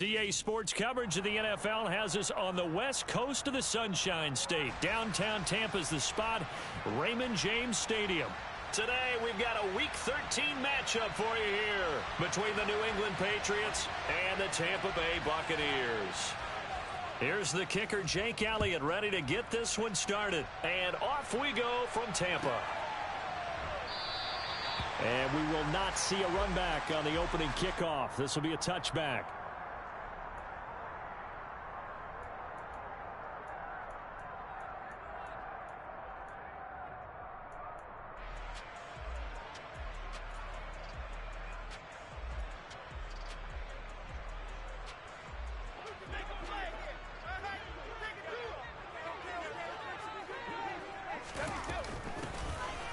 DA Sports coverage of the NFL has us on the west coast of the Sunshine State. Downtown Tampa's the spot, Raymond James Stadium. Today, we've got a Week 13 matchup for you here between the New England Patriots and the Tampa Bay Buccaneers. Here's the kicker, Jake Elliott, ready to get this one started. And off we go from Tampa. And we will not see a run back on the opening kickoff. This will be a touchback.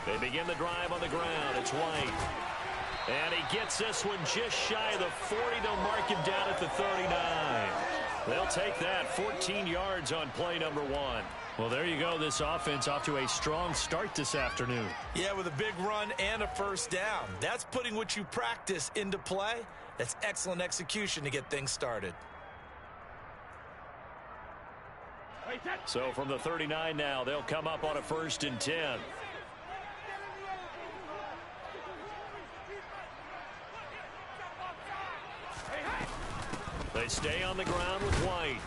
They begin the drive on the ground. It's White. And he gets this one just shy of the 40. They'll mark him down at the 39. They'll take that. 14 yards on play number 1. Well, there you go. This offense off to a strong start this afternoon. Yeah, with a big run and a first down. That's putting what you practice into play. That's excellent execution to get things started. So from the 39 now, they'll come up on a 1st and 10. They stay on the ground with White.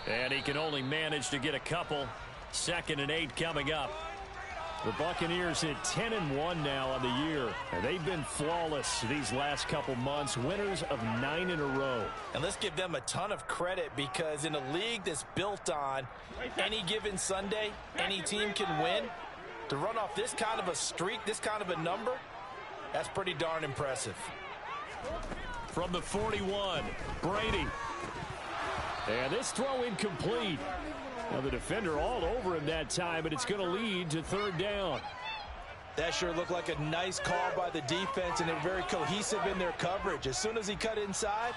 And he can only manage to get a couple. 2nd and 8 coming up. The Buccaneers hit 10-1 now on the year. And they've been flawless these last couple months. Winners of 9 in a row. And let's give them a ton of credit, because in a league that's built on any given Sunday, any team can win. To run off this kind of a streak, this kind of a number, that's pretty darn impressive. From the 41, Brady. And this throw incomplete. Now the defender all over him that time, but it's going to lead to 3rd down. That sure looked like a nice call by the defense, and they're very cohesive in their coverage. As soon as he cut inside,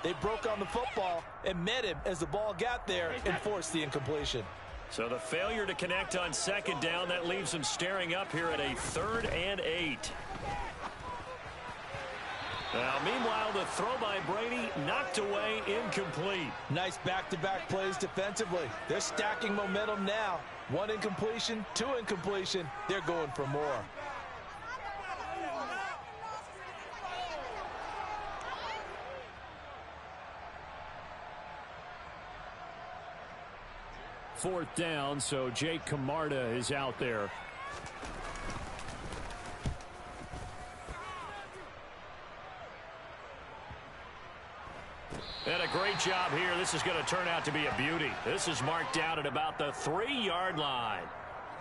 they broke on the football and met him as the ball got there and forced the incompletion. So the failure to connect on 2nd down, that leaves them staring up here at a 3rd and 8. Now, meanwhile, the throw by Brady knocked away, incomplete. Nice back-to-back plays defensively. They're stacking momentum now. 1 incompletion, 2 incompletion. They're going for more. Fourth down, so Jake Camarda is out there. And a great job here. This is going to turn out to be a beauty. This is marked out at about the 3-yard line.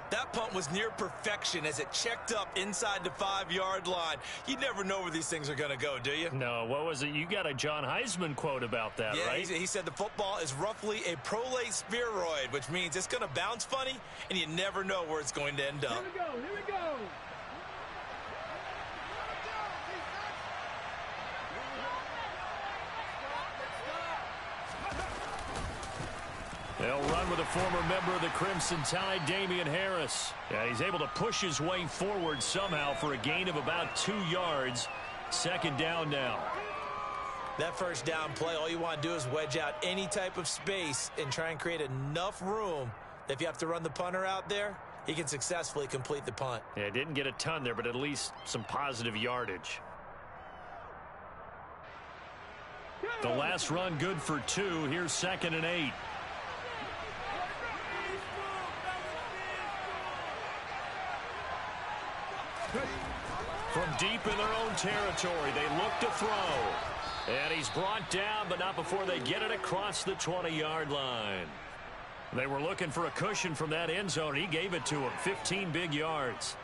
That punt was near perfection as it checked up inside the 5-yard line. You never know where these things are going to go, do you? No, what was it? You got a John Heisman quote about that, yeah, right? He said the football is roughly a prolate spheroid, which means it's going to bounce funny, and you never know where it's going to end up. Here we go, here we go. They'll run with a former member of the Crimson Tide, Damian Harris. Yeah, he's able to push his way forward somehow for a gain of about 2 yards. 2nd down now. That first down play, all you want to do is wedge out any type of space and try and create enough room that if you have to run the punter out there, he can successfully complete the punt. Yeah, didn't get a ton there, but at least some positive yardage. The last run good for 2. Here's 2nd and 8. From deep in their own territory, they look to throw. And he's brought down, but not before they get it across the 20-yard line. They were looking for a cushion from that end zone. He gave it to him. 15 big yards.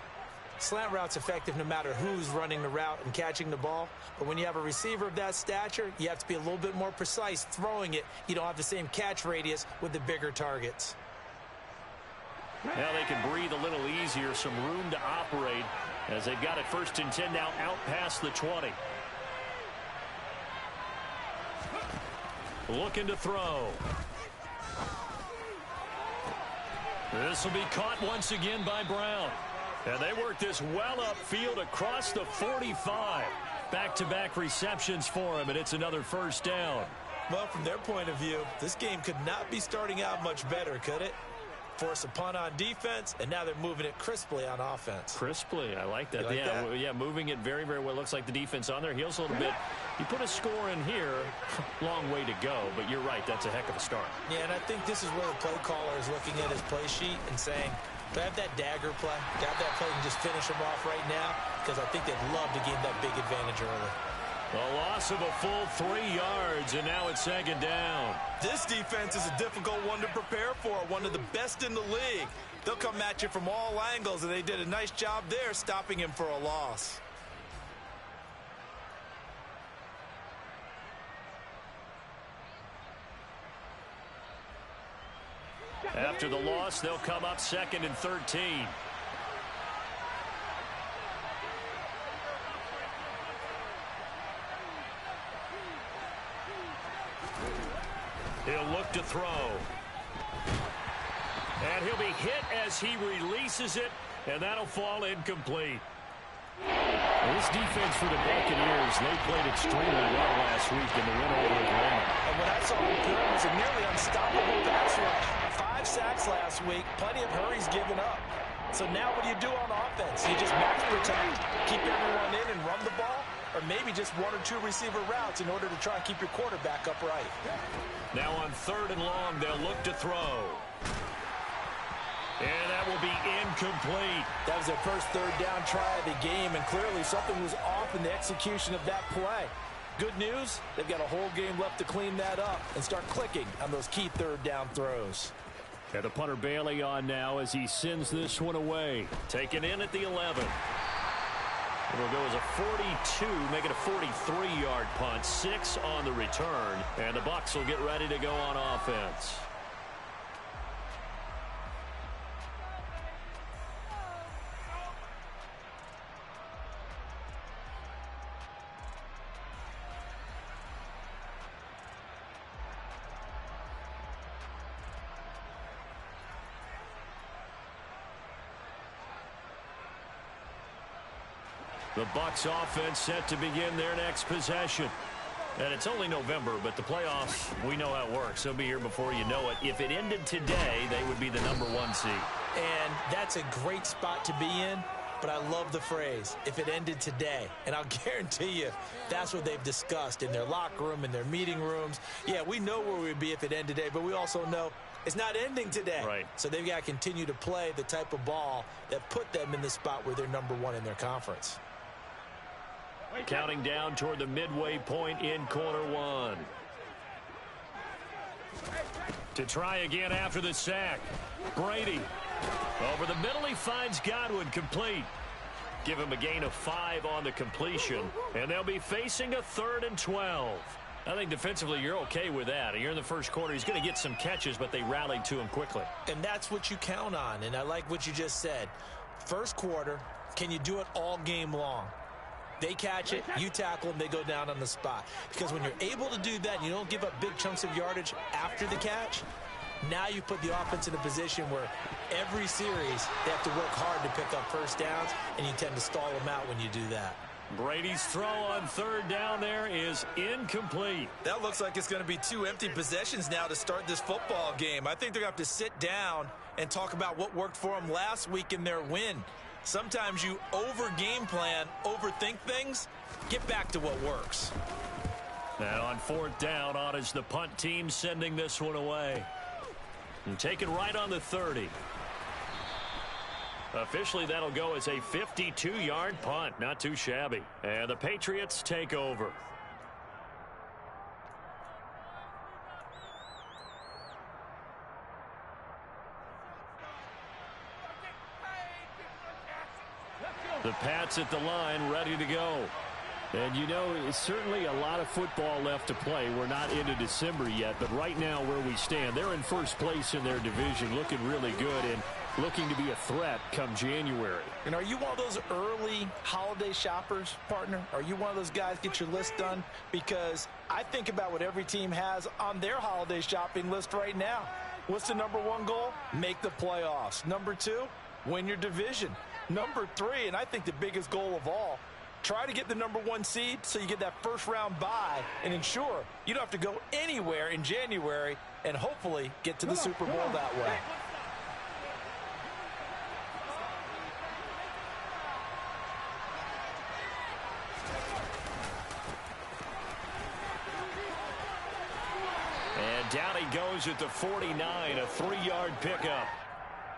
Slant route's effective no matter who's running the route and catching the ball. But when you have a receiver of that stature, you have to be a little bit more precise throwing it. You don't have the same catch radius with the bigger targets. Now they can breathe a little easier, some room to operate as they've got it 1st and 10 now out past the 20. Looking to throw. This will be caught once again by Brown. And they work this well upfield across the 45. Back-to-back receptions for him, and it's another 1st down. Well, from their point of view, this game could not be starting out much better, could it? Force a punt on defense, and now they're moving it crisply on offense. Crisply, I like that. Like that? Yeah, moving it very, very well. Looks like the defense on their heels a little bit. You put a score in here, long way to go, but you're right, that's a heck of a start. Yeah, and I think this is where the play caller is looking at his play sheet and saying, do I have that dagger play? Do I have that play and just finish them off right now? Because I think they'd love to gain that big advantage early. A loss of a full 3 yards, and now it's second down. This defense is a difficult one to prepare for, one of the best in the league. They'll come at you from all angles, and they did a nice job there stopping him for a loss. After the loss, they'll come up 2nd and 13. He'll look to throw. And he'll be hit as he releases it, and that'll fall incomplete. This defense for the Buccaneers, they played extremely well last week in the win over Atlanta. And what I saw in Perry was a nearly unstoppable pass rush. 5 sacks last week, plenty of hurries given up. So now what do you do on offense? You just max protect, keep everyone in and run the ball, or maybe just 1 or 2 receiver routes in order to try and keep your quarterback upright. Now on 3rd and long, they'll look to throw. And that will be incomplete. That was their first 3rd down try of the game, and clearly something was off in the execution of that play. Good news, they've got a whole game left to clean that up and start clicking on those key 3rd down throws. And the punter Bailey on now as he sends this one away. Taken in at the 11. It'll go as a 42, make it a 43-yard punt, 6 on the return, and the Bucs will get ready to go on offense. The Bucs offense set to begin their next possession. And it's only November, but the playoffs, we know how it works. They'll be here before you know it. If it ended today, they would be the #1 seed. And that's a great spot to be in, but I love the phrase, if it ended today. And I'll guarantee you, that's what they've discussed in their locker room, in their meeting rooms. Yeah, we know where we'd be if it ended today, but we also know it's not ending today. Right. So they've got to continue to play the type of ball that put them in the spot where they're #1 in their conference. Counting down toward the midway point in quarter 1. To try again after the sack. Brady. Over the middle, he finds Godwin complete. Give him a gain of 5 on the completion. And they'll be facing a 3rd and 12. I think defensively you're okay with that. You're in the first quarter. He's going to get some catches, but they rallied to him quickly. And that's what you count on. And I like what you just said. First quarter, can you do it all game long? They catch it, you tackle them, they go down on the spot. Because when you're able to do that and you don't give up big chunks of yardage after the catch, now you put the offense in a position where every series they have to work hard to pick up first downs, and you tend to stall them out when you do that. Brady's throw on 3rd down there is incomplete. That looks like it's going to be 2 empty possessions now to start this football game. I think they're going to have to sit down and talk about what worked for them last week in their win. Sometimes you over-game plan, overthink things. Get back to what works. And on 4th down, on is the punt team sending this one away. And taken right on the 30. Officially, that'll go as a 52-yard punt. Not too shabby. And the Patriots take over. The Pats at the line, ready to go. And you know, it's certainly a lot of football left to play. We're not into December yet, but right now where we stand, they're in first place in their division, looking really good and looking to be a threat come January. And are you one of those early holiday shoppers, partner? Are you one of those guys get your list done? Because I think about what every team has on their holiday shopping list right now. What's the #1 goal? Make the playoffs. #2, win your division. #3, and I think the biggest goal of all, Try to get the #1 seed so you get that first-round bye and ensure you don't have to go anywhere in January and hopefully get to the Super Bowl that way. And down he goes at the 49, a 3-yard pickup.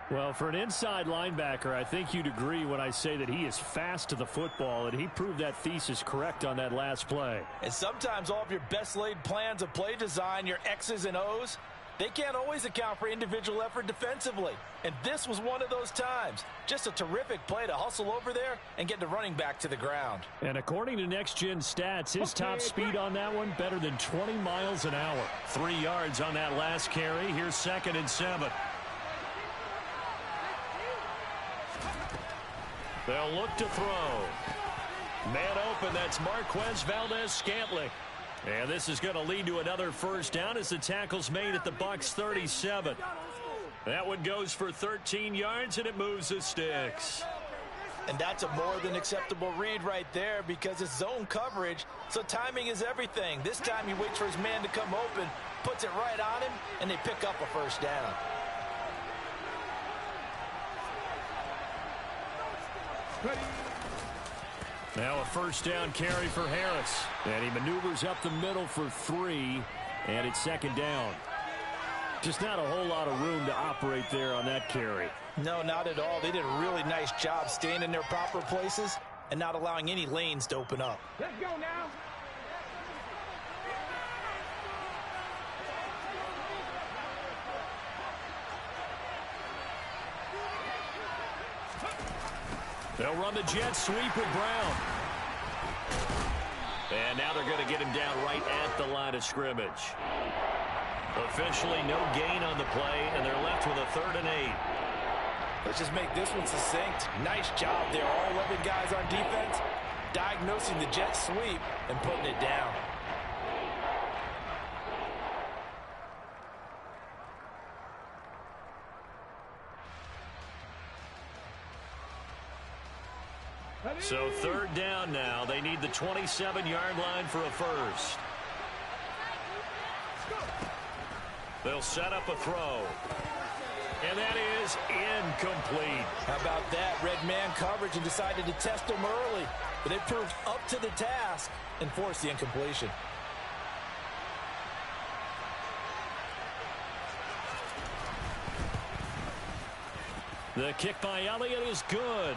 Well, for an inside linebacker, I think you'd agree when I say that he is fast to the football, and he proved that thesis correct on that last play. And sometimes all of your best laid plans of play design, your X's and O's, they can't always account for individual effort defensively. And this was one of those times. Just a terrific play to hustle over there and get the running back to the ground. And according to Next Gen Stats, his top speed on that one, better than 20 miles an hour. 3 yards on that last carry. Here's 2nd and 7. They'll look to throw. Man open, that's Marquez Valdez-Scantling. And this is going to lead to another first down as the tackle's made at the Bucs 37. That one goes for 13 yards, and it moves the sticks. And that's a more than acceptable read right there because it's zone coverage, so timing is everything. This time he waits for his man to come open, puts it right on him, and they pick up a first down. Now a first down carry for Harris. And he maneuvers up the middle for 3, and it's 2nd down. Just not a whole lot of room to operate there on that carry. No, not at all. They did a really nice job staying in their proper places and not allowing any lanes to open up. Let's go now. They'll run the jet sweep with Brown. And now they're going to get him down right at the line of scrimmage. Officially no gain on the play, and they're left with a 3rd and 8. Let's just make this one succinct. Nice job there. All 11 guys on defense diagnosing the jet sweep and putting it down. So 3rd down now. They need the 27-yard line for a first. They'll set up a throw. And that is incomplete. How about that? Red man coverage and decided to test them early. But they proved up to the task and forced the incompletion. The kick by Elliott is good.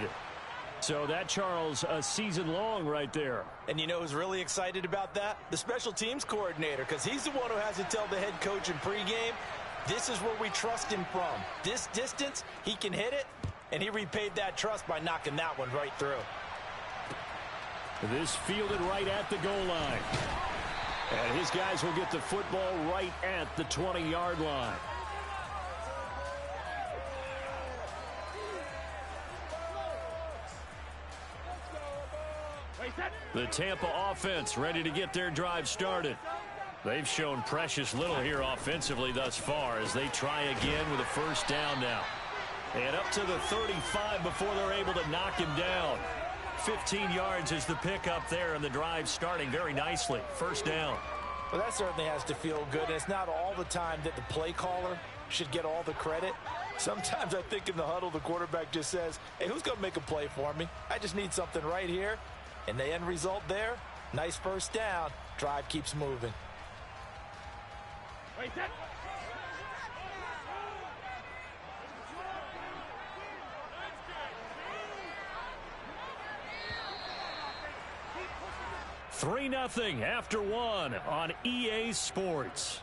So that, Charles, a season long right there. And you know who's really excited about that? The special teams coordinator, because he's the one who has to tell the head coach in pregame, this is where we trust him from. This distance, he can hit it, and he repaid that trust by knocking that one right through. This fielded right at the goal line. And his guys will get the football right at the 20-yard line. The Tampa offense ready to get their drive started. They've shown precious little here offensively thus far as they try again with a first down now. And up to the 35 before they're able to knock him down. 15 yards is the pickup there, and the drive starting very nicely. First down. Well, that certainly has to feel good. And it's not all the time that the play caller should get all the credit. Sometimes I think in the huddle, the quarterback just says, hey, who's going to make a play for me? I just need something right here. And the end result there, nice first down. Drive keeps moving. Wait, set. 3-0 after 1 on EA Sports.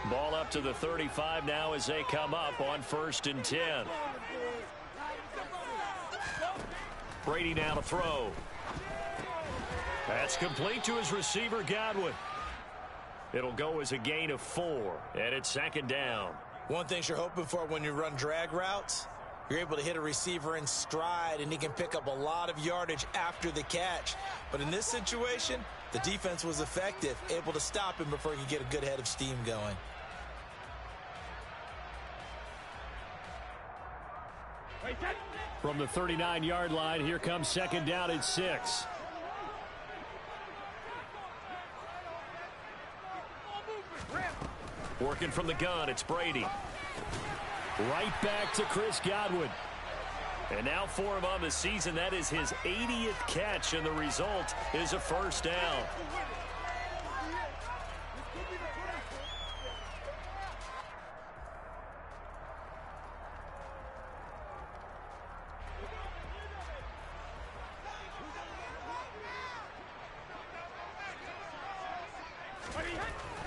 Ball up to the 35 now as they come up on 1st and 10. Brady now to throw. That's complete to his receiver, Godwin. It'll go as a gain of 4, and it's second down. One thing you're hoping for when you run drag routes, you're able to hit a receiver in stride, and he can pick up a lot of yardage after the catch. But in this situation, the defense was effective, able to stop him before he could get a good head of steam going. From the 39-yard line, here comes second down at 6. Working from the gun, it's Brady. Right back to Chris Godwin. And now for him on the season, that is his 80th catch, and the result is a first down.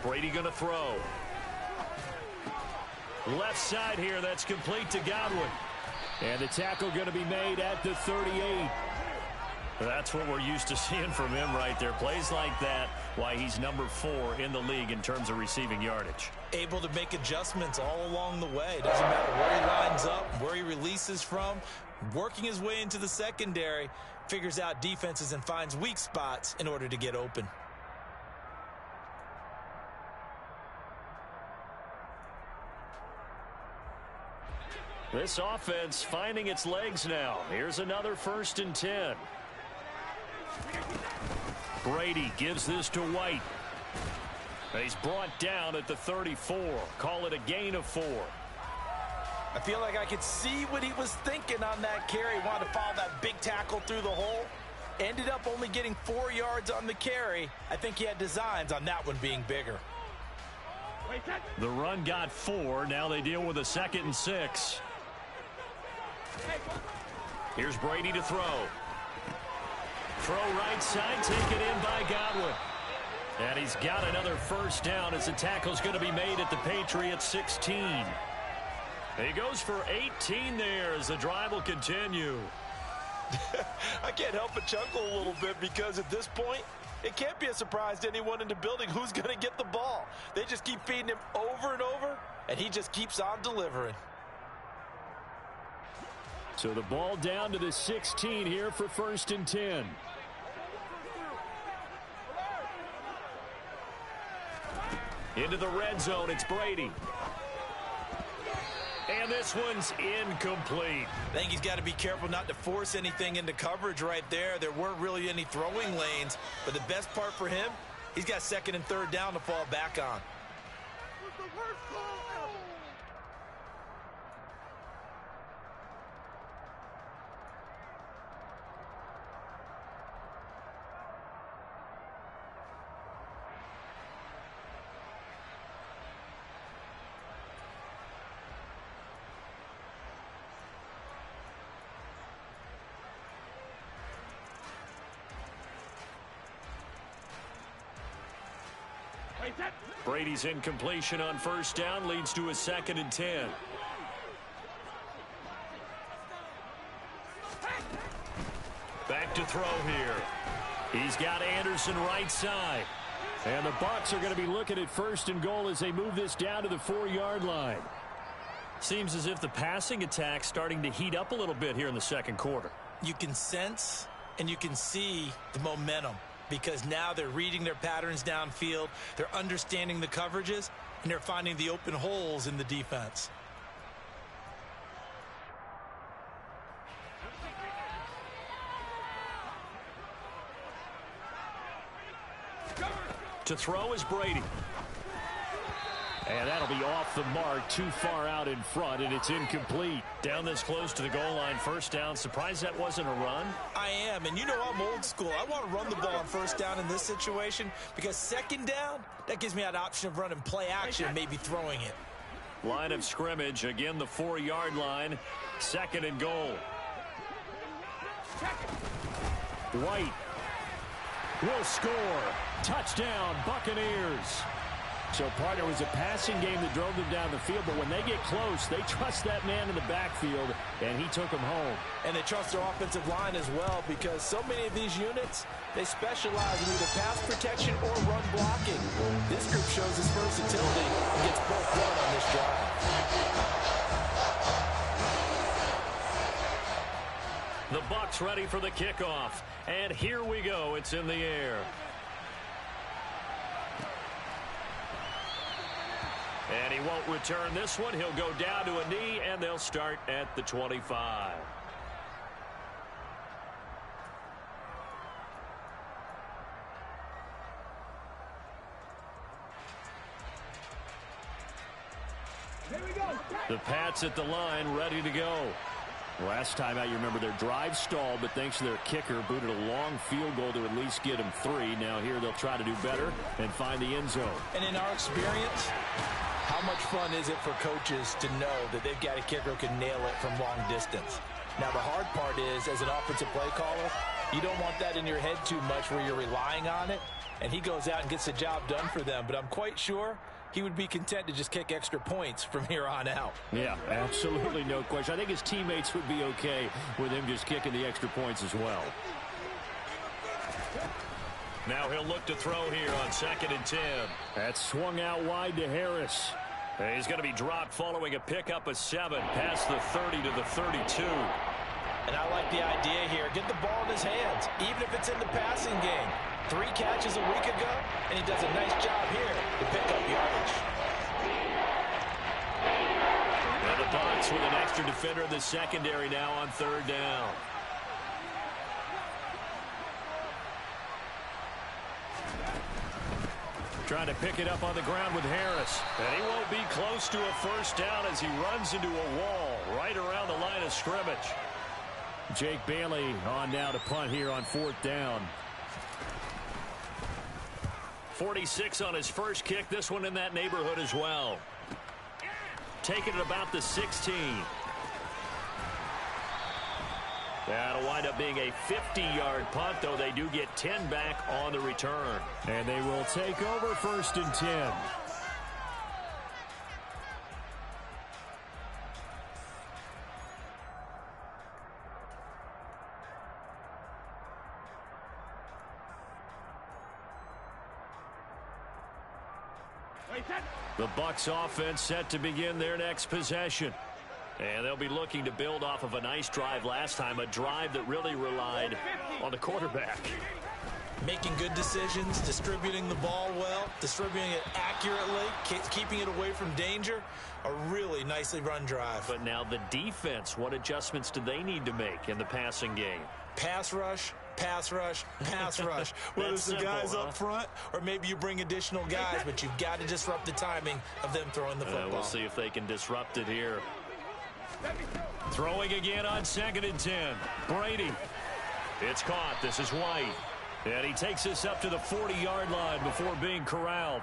Brady going to throw. Left side here, that's complete to Godwin. And the tackle going to be made at the 38. That's what we're used to seeing from him right there. Plays like that, why he's number 4 in the league in terms of receiving yardage. Able to make adjustments all along the way. Doesn't matter where he lines up, where he releases from. Working his way into the secondary, figures out defenses and finds weak spots in order to get open. This offense finding its legs now. Here's another 1st and 10. Brady gives this to White. He's brought down at the 34. Call it a gain of 4. I feel like I could see what he was thinking on that carry. He wanted to follow that big tackle through the hole. Ended up only getting 4 yards on the carry. I think he had designs on that one being bigger. The run got 4. Now they deal with a 2nd and 6. Here's Brady to throw. Throw right side, taken in by Godwin. And he's got another first down as the tackle's going to be made at the Patriots 16. He goes for 18 there as the drive will continue. I can't help but chuckle a little bit because at this point, it can't be a surprise to anyone in the building who's going to get the ball. They just keep feeding him over and over, and he just keeps on delivering. So the ball down to the 16 here for 1st and 10. Into the red zone, it's Brady. And this one's incomplete. I think he's got to be careful not to force anything into coverage right there. There weren't really any throwing lanes, but the best part for him, he's got 2nd and 3rd down to fall back on. Brady's incompletion on 1st down leads to a 2nd and 10. Back to throw here. He's got Anderson right side. And the Bucs are going to be looking at 1st and goal as they move this down to the 4-yard line. Seems as if the passing attack's starting to heat up a little bit here in the 2nd quarter. You can sense and you can see the momentum, because now they're reading their patterns downfield, they're understanding the coverages, and they're finding the open holes in the defense. To throw is Brady. And that'll be off the mark, too far out in front, and it's incomplete. Down this close to the goal line, 1st down. Surprised that wasn't a run? I am, and you know I'm old school. I want to run the ball on 1st down in this situation, because 2nd down, that gives me that option of running play action and maybe throwing it. Line of scrimmage, again the 4-yard line, 2nd and goal. White will score. Touchdown, Buccaneers. So, partner, it was a passing game that drove them down the field, but when they get close, they trust that man in the backfield, and he took them home. And they trust their offensive line as well, because so many of these units, they specialize in either pass protection or run blocking. This group shows its versatility and gets both done on this drive. The Bucs ready for the kickoff, and here we go. It's in the air. And he won't return this one. He'll go down to a knee, and they'll start at the 25. The Pats at the line, ready to go. Last time out, you remember their drive stalled, but thanks to their kicker, booted a long field goal to at least get them 3. Now here they'll try to do better and find the end zone. And in our experience, how much fun is it for coaches to know that they've got a kicker who can nail it from long distance? Now, the hard part is, as an offensive play caller, you don't want that in your head too much where you're relying on it, and he goes out and gets the job done for them. But I'm quite sure he would be content to just kick extra points from here on out. Yeah, absolutely no question. I think his teammates would be okay with him just kicking the extra points as well. Now he'll look to throw here on 2nd and 10. That's swung out wide to Harris. He's going to be dropped following a pickup of 7 past the 30 to the 32. And I like the idea here. Get the ball in his hands, even if it's in the passing game. 3 catches a week ago, and he does a nice job here to pick up yardage. And the Bucs with an extra defender in the secondary now on 3rd down. Trying to pick it up on the ground with Harris. And he won't be close to a 1st down as he runs into a wall right around the line of scrimmage. Jake Bailey on now to punt here on 4th down. 46 on his first kick. This one in that neighborhood as well. Taking it about the 16. That'll wind up being a 50-yard punt, though they do get 10 back on the return. And they will take over 1st and 10. The Bucs offense set to begin their next possession. And they'll be looking to build off of a nice drive last time, a drive that really relied on the quarterback. Making good decisions, distributing the ball well, distributing it accurately, keeping it away from danger. A really nicely run drive. But now the defense, what adjustments do they need to make in the passing game? Pass rush, pass rush, pass rush. Whether it's the guys up front or maybe you bring additional guys, but you've got to disrupt the timing of them throwing the football. We'll see if they can disrupt it here. Throwing again on 2nd and 10. Brady. It's caught. This is White. And he takes this up to the 40-yard line before being corralled.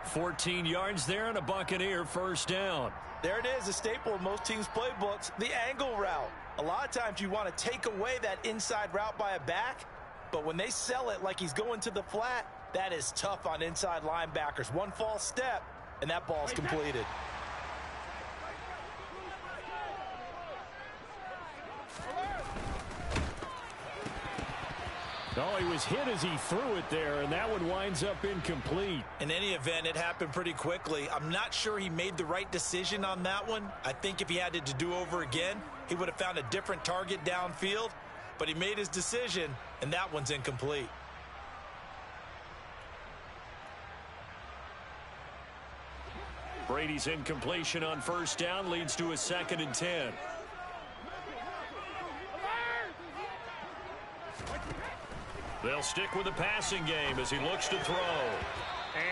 14 yards there and a Buccaneer 1st down. There it is, a staple of most teams' playbooks, the angle route. A lot of times you want to take away that inside route by a back, but when they sell it like he's going to the flat, that is tough on inside linebackers. One false step, and that ball's completed. Oh, he was hit as he threw it there, and that one winds up incomplete. In any event, it happened pretty quickly. I'm not sure he made the right decision on that one. I think if he had it to do over again, he would have found a different target downfield, but he made his decision, and that one's incomplete. Brady's incompletion on 1st down leads to a 2nd and 10. They'll stick with the passing game as he looks to throw.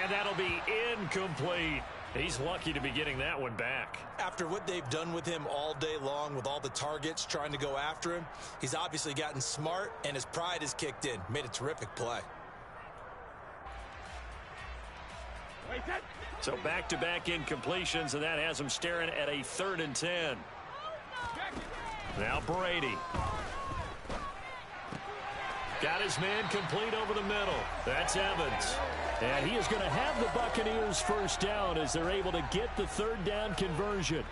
And that'll be incomplete. He's lucky to be getting that one back. After what they've done with him all day long with all the targets trying to go after him, he's obviously gotten smart and his pride has kicked in. Made a terrific play. So back-to-back incompletions, and that has him staring at a 3rd and 10. Now Brady. Got his man complete over the middle. That's Evans. And he is going to have the Buccaneers first down as they're able to get the third down conversion.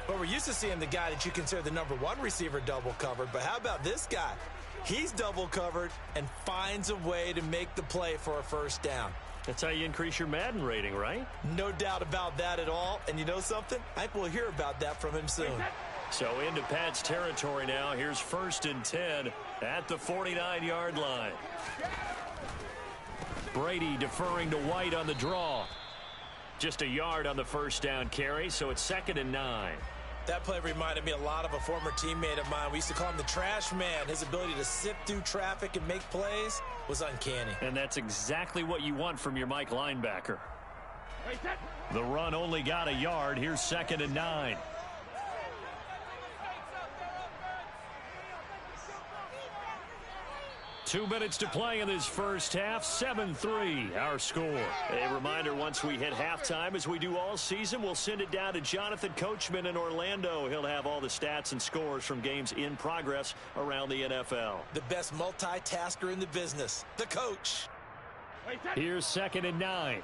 Well, we're used to seeing the guy that you consider the #1 receiver double covered, but how about this guy? He's double covered and finds a way to make the play for a first down. That's how you increase your Madden rating, right? No doubt about that at all. And you know something? I think we'll hear about that from him soon. So into Pat's territory now. Here's 1st and 10 at the 49-yard line. Brady deferring to White on the draw. Just a yard on the first down carry, so it's 2nd and 9. That play reminded me a lot of a former teammate of mine. We used to call him the trash man. His ability to sift through traffic and make plays was uncanny. And that's exactly what you want from your Mike linebacker. The run only got a yard. Here's 2nd and 9. Two minutes to play in this first half. 7-3 our score. A reminder, once we hit halftime, as we do all season, we'll send it down to Jonathan Coachman in Orlando. He'll have all the stats and scores from games in progress around the NFL. The best multitasker in the business, the coach. Here's 2nd and 9.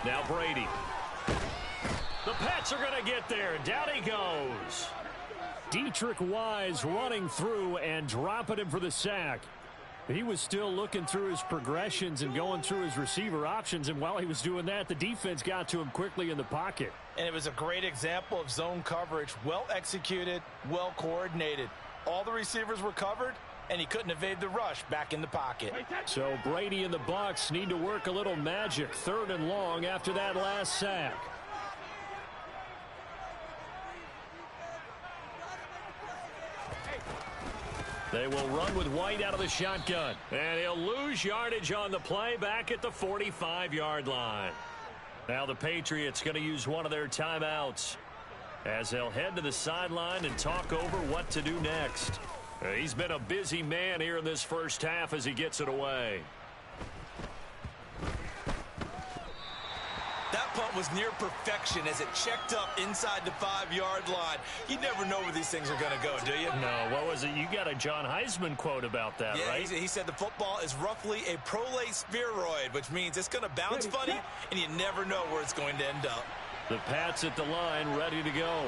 Now Brady. The Pats are going to get there. Down he goes. Dietrich Wise running through and dropping him for the sack. He was still looking through his progressions and going through his receiver options, and while he was doing that, the defense got to him quickly in the pocket. And it was a great example of zone coverage. Well executed, well coordinated. All the receivers were covered, and he couldn't evade the rush back in the pocket. So Brady and the Bucs need to work a little magic. 3rd and long after that last sack. They will run with White out of the shotgun. And he'll lose yardage on the play back at the 45-yard line. Now the Patriots going to use one of their timeouts as they'll head to the sideline and talk over what to do next. He's been a busy man here in this first half as he gets it away. That punt was near perfection as it checked up inside the 5-yard line. You never know where these things are going to go, do you? No, what was it? You got a John Heisman quote about that, yeah, right? He said the football is roughly a prolate spheroid, which means it's going to bounce funny, and you never know where it's going to end up. The Pats at the line, ready to go.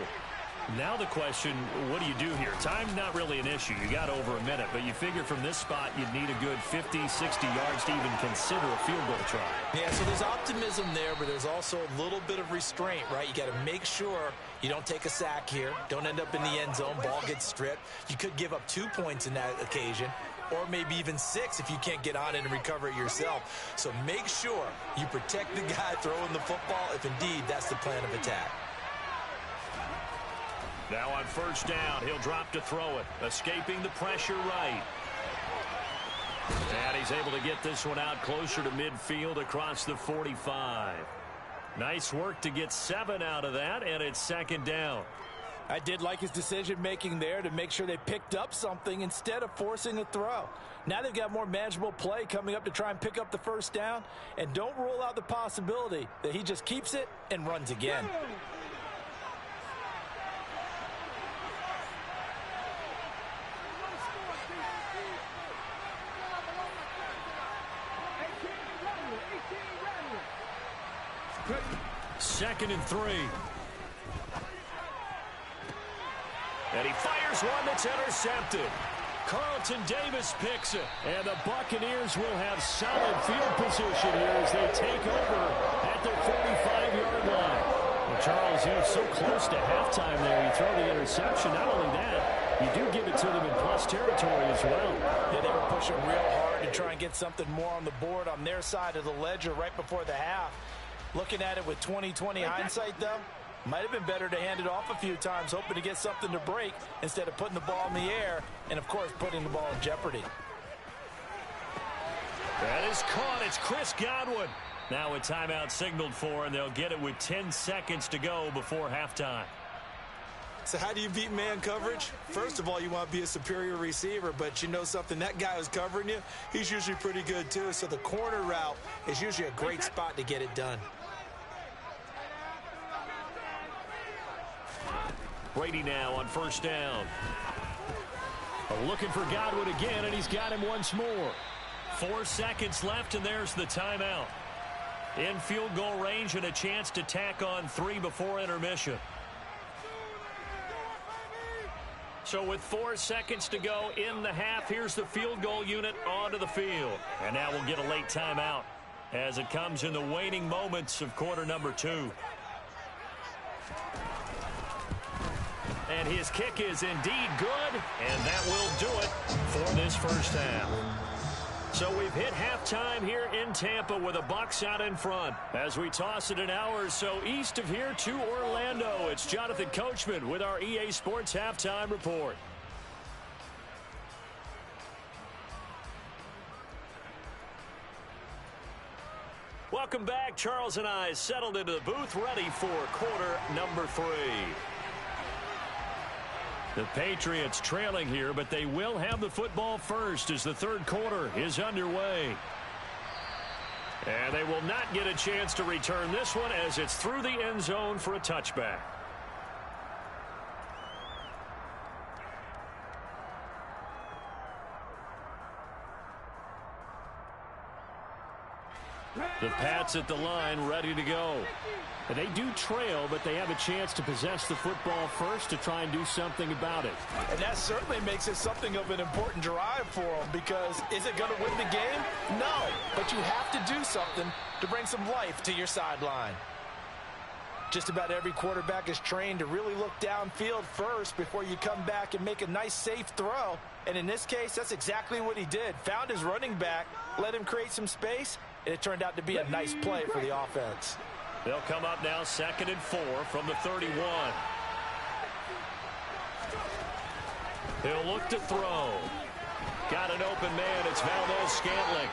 Now the question, what do you do here? Time not really an issue. You got over a minute, but you figure from this spot you'd need a good 50, 60 yards to even consider a field goal try. Yeah, so there's optimism there, but there's also a little bit of restraint, right? You got to make sure you don't take a sack here. Don't end up in the end zone. Ball gets stripped. You could give up 2 points in that occasion, or maybe even 6 if you can't get on it and recover it yourself. So make sure you protect the guy throwing the football if indeed that's the plan of attack. Now on first down, he'll drop to throw it, escaping the pressure right. And he's able to get this one out closer to midfield across the 45. Nice work to get 7 out of that, and it's 2nd down. I did like his decision-making there to make sure they picked up something instead of forcing a throw. Now they've got more manageable play coming up to try and pick up the first down, and don't rule out the possibility that he just keeps it and runs again. Second and 3. And he fires one that's intercepted. Carlton Davis picks it. And the Buccaneers will have solid field position here as they take over at their 45-yard line. Well, Charles, you're so close to halftime there. You throw the interception. Not only that, you do give it to them in plus territory as well. Yeah, they were pushing real hard to try and get something more on the board on their side of the ledger right before the half. Looking at it with 20/20 hindsight, though, might have been better to hand it off a few times, hoping to get something to break instead of putting the ball in the air and, of course, putting the ball in jeopardy. That is caught. It's Chris Godwin. Now a timeout signaled for, and they'll get it with 10 seconds to go before halftime. So how do you beat man coverage? First of all, you want to be a superior receiver, but you know something, that guy who's covering you, he's usually pretty good too. So the corner route is usually a great spot to get it done. Brady now on first down. Looking for Godwin again, and he's got him once more. 4 seconds left, and there's the timeout. In field goal range and a chance to tack on 3 before intermission. So with 4 seconds to go in the half, here's the field goal unit onto the field. And now we'll get a late timeout as it comes in the waning moments of quarter number 2. And his kick is indeed good, and that will do it for this first half. So we've hit halftime here in Tampa with the Bucs out in front. As we toss it an hour or so east of here to Orlando, it's Jonathan Coachman with our EA Sports Halftime Report. Welcome back. Charles and I settled into the booth, ready for quarter number 3. The Patriots trailing here, but they will have the football first as the third quarter is underway. And they will not get a chance to return this one as it's through the end zone for a touchback. The Pats at the line, ready to go. They do trail, but they have a chance to possess the football first to try and do something about it. And that certainly makes it something of an important drive for them, because is it going to win the game? No, but you have to do something to bring some life to your sideline. Just about every quarterback is trained to really look downfield first before you come back and make a nice, safe throw. And in this case, that's exactly what he did. Found his running back, let him create some space, and it turned out to be a nice play for the offense. They'll come up now 2nd and 4 from the 31. He'll look to throw. Got an open man. It's Valdez-Scantling.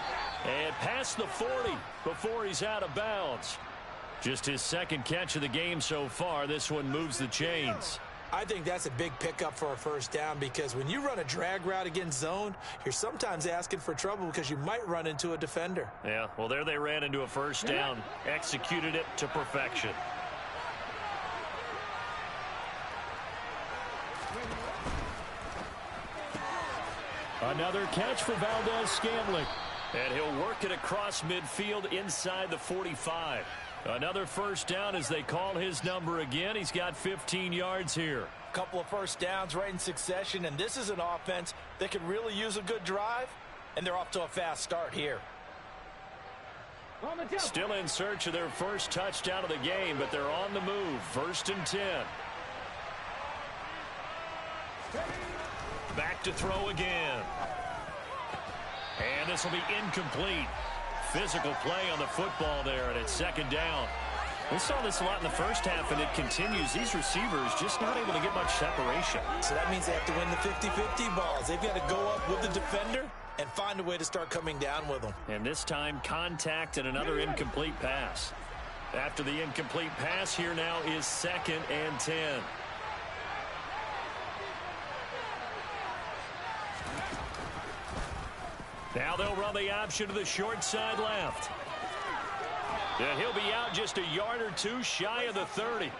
And past the 40 before he's out of bounds. Just his second catch of the game so far. This one moves the chains. I think that's a big pickup for a first down, because when you run a drag route against zone, you're sometimes asking for trouble because you might run into a defender. Yeah, well, there they ran into a first down. Executed it to perfection. Another catch for Valdez-Scantling. And he'll work it across midfield inside the 45. Another first down as they call his number again. He's got 15 yards here. A couple of first downs right in succession, and this is an offense that could really use a good drive, and they're off to a fast start here. Still in search of their first touchdown of the game, but they're on the move. 1st and 10. Back to throw again. And this will be incomplete. Physical play on the football there, and it's 2nd down. We saw this a lot in the first half, and it continues. These receivers just not able to get much separation. So that means they have to win the 50-50 balls. They've got to go up with the defender and find a way to start coming down with them. And this time, contact and another incomplete pass. After the incomplete pass, here now is 2nd and 10. Now they'll run the option to the short side left. And he'll be out just a yard or two shy of the 30.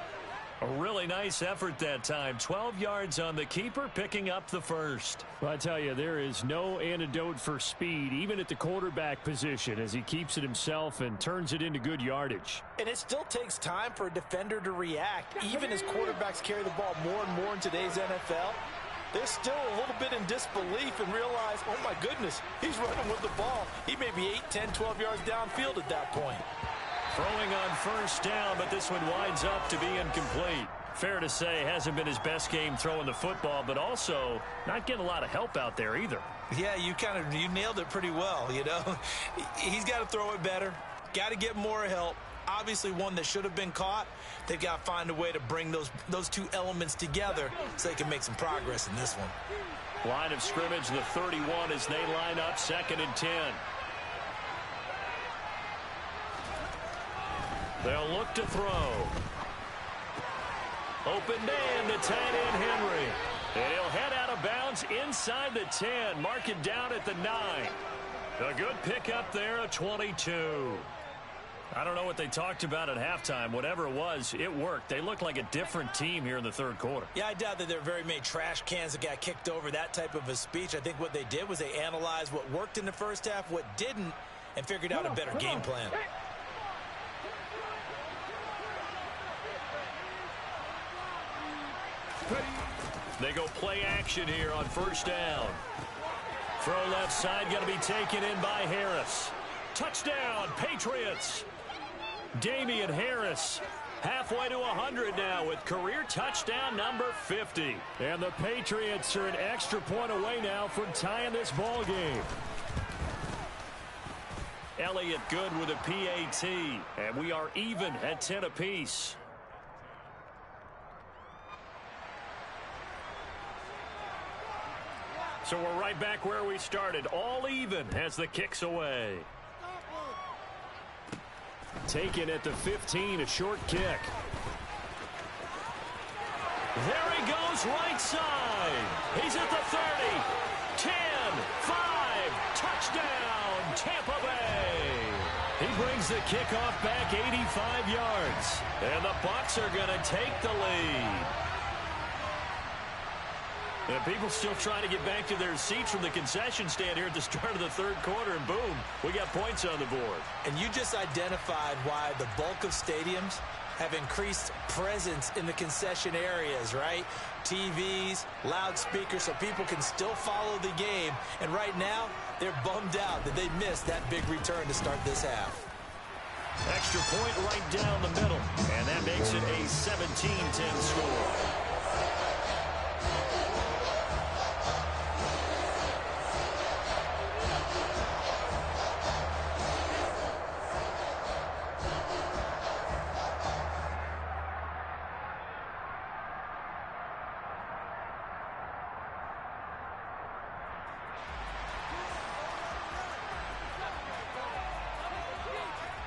A really nice effort that time. 12 yards on the keeper, picking up the first. Well, I tell you, there is no antidote for speed, even at the quarterback position, as he keeps it himself and turns it into good yardage. And it still takes time for a defender to react. Even as quarterbacks carry the ball more and more in today's NFL, they're still a little bit in disbelief and realize, oh my goodness, he's running with the ball. He may be 8, 10, 12 yards downfield at that point. Throwing on first down, but this one winds up to be incomplete. Fair to say, hasn't been his best game throwing the football, but also not getting a lot of help out there either. Yeah, you nailed it pretty well, you know. He's got to throw it better, got to get more help. Obviously one that should have been caught. They've got to find a way to bring those two elements together so they can make some progress in this one. Line of scrimmage, the 31 as they line up 2nd and 10. They'll look to throw. Open man to tight end Henry. And he'll head out of bounds inside the 10. Mark it down at the 9. A good pickup there, a 22. I don't know what they talked about at halftime. Whatever it was, it worked. They looked like a different team here in the third quarter. Yeah, I doubt that there are very many trash cans that got kicked over, that type of a speech. I think what they did was they analyzed what worked in the first half, what didn't, and figured out a better game plan. They go play action here on first down. Throw left side, got to be taken in by Harris. Touchdown, Patriots. Damian Harris halfway to 100 now with career touchdown number 50. And the Patriots are an extra point away now from tying this ball game. Elliott good with a PAT, and we are even at 10 apiece. So we're right back where we started, all even as the kick's away. Taken at the 15, a short kick. There he goes, right side. He's at the 30, 10, 5, touchdown, Tampa Bay. He brings the kickoff back 85 yards. And the Bucs are going to take the lead. And people still trying to get back to their seats from the concession stand here at the start of the third quarter, and boom, we got points on the board. And you just identified why the bulk of stadiums have increased presence in the concession areas, right? TVs, loudspeakers, so people can still follow the game. And right now, they're bummed out that they missed that big return to start this half. Extra point right down the middle, and that makes it a 17-10 score.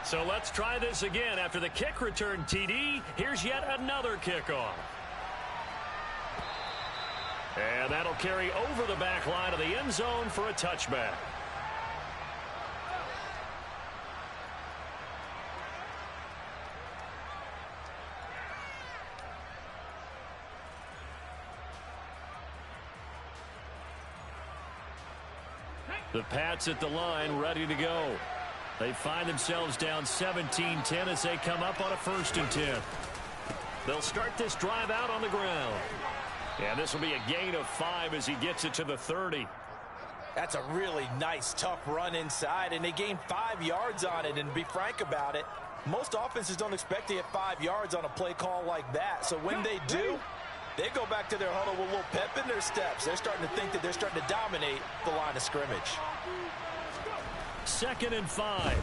So let's try this again. After the kick return TD, here's yet another kickoff. And that'll carry over the back line of the end zone for a touchback. The Pats at the line, ready to go. They find themselves down 17-10 as they come up on a 1st and 10. They'll start this drive out on the ground. And this will be a gain of 5 as he gets it to the 30. That's a really nice, tough run inside, and they gain 5 yards on it. And to be frank about it, most offenses don't expect to get 5 yards on a play call like that. So when they do, they go back to their huddle with a little pep in their steps. They're starting to think that they're starting to dominate the line of scrimmage. 2nd and 5.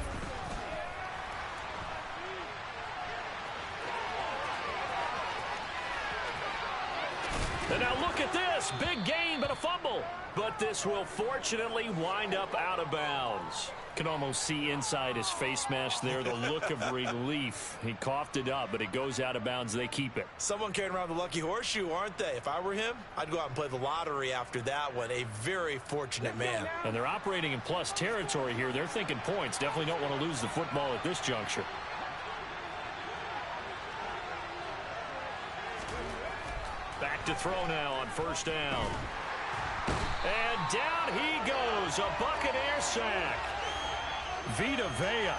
And now look at this. Big gain, but a fumble. But this will fortunately wind up out of bounds. Can almost see inside his face mask there the look of relief. He coughed it up, but it goes out of bounds. They keep it. Someone carrying around the lucky horseshoe, aren't they? If I were him, I'd go out and play the lottery after that one. A very fortunate man. And they're operating in plus territory here. They're thinking points. Definitely don't want to lose the football at this juncture. Back to throw now on 1st down. And down he goes. A Buccaneer sack. Vita Vea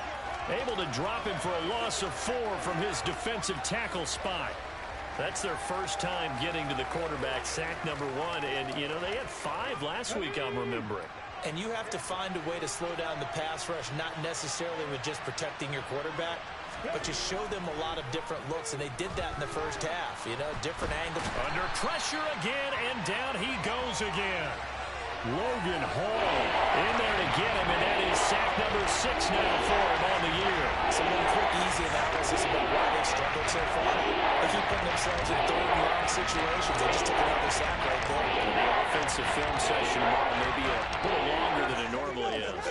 able to drop him for a loss of 4 from his defensive tackle spot. That's their first time getting to the quarterback, sack number 1. And, you know, they had 5 last week, I'm remembering. And you have to find a way to slow down the pass rush, not necessarily with just protecting your quarterback, but to show them a lot of different looks, and they did that in the first half. You know, different angles. Under pressure again, and down he goes again. Logan Hall in there to get him, and that is sack number 6 now for him on the year. Some little quick, easy analysis about why they've struggled so far. They keep putting themselves in 3rd and long situations. They just took another sack right there. And the offensive film session may be a little longer than it normally is.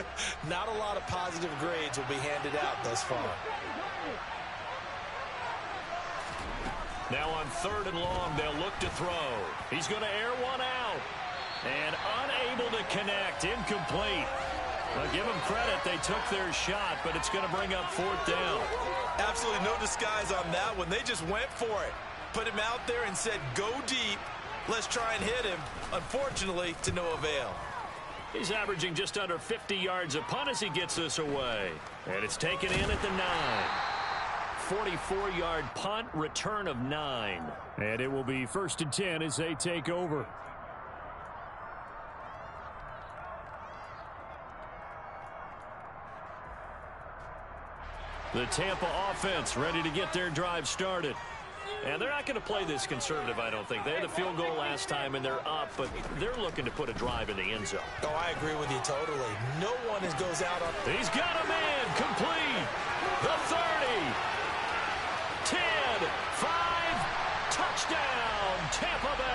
Not a lot of positive grades will be handed out thus far. Now on 3rd and long, they'll look to throw. He's going to air one out. And unable to connect, incomplete. Well, give them credit. They took their shot, but it's going to bring up 4th down. Absolutely no disguise on that one. They just went for it. Put him out there and said, go deep. Let's try and hit him. Unfortunately, to no avail. He's averaging just under 50 yards a punt as he gets this away. And it's taken in at the 9. 44-yard punt, return of 9. And it will be 1st and 10 as they take over. The Tampa offense ready to get their drive started. And they're not going to play this conservative, I don't think. They had a field goal last time, and they're up, but they're looking to put a drive in the end zone. Oh, I agree with you totally. No one goes out on... He's got a man complete. The 30. 10. 5. Touchdown, Tampa Bay.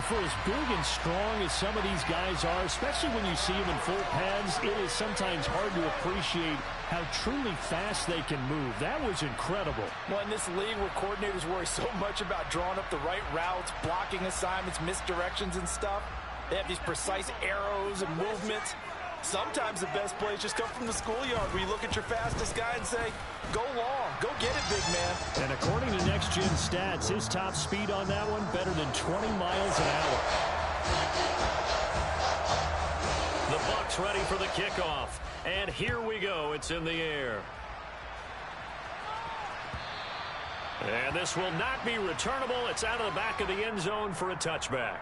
For as big and strong as some of these guys are, especially when you see them in full pads, it is sometimes hard to appreciate how truly fast they can move. That was incredible. Well, in this league where coordinators worry so much about drawing up the right routes, blocking assignments, misdirections and stuff, they have these precise arrows and movements. Sometimes the best plays just come from the schoolyard where you look at your fastest guy and say, go long, go get it, big man. And according to Next Gen Stats, his top speed on that one, better than 20 miles an hour. The Bucs ready for the kickoff. And here we go. It's in the air. And this will not be returnable. It's out of the back of the end zone for a touchback.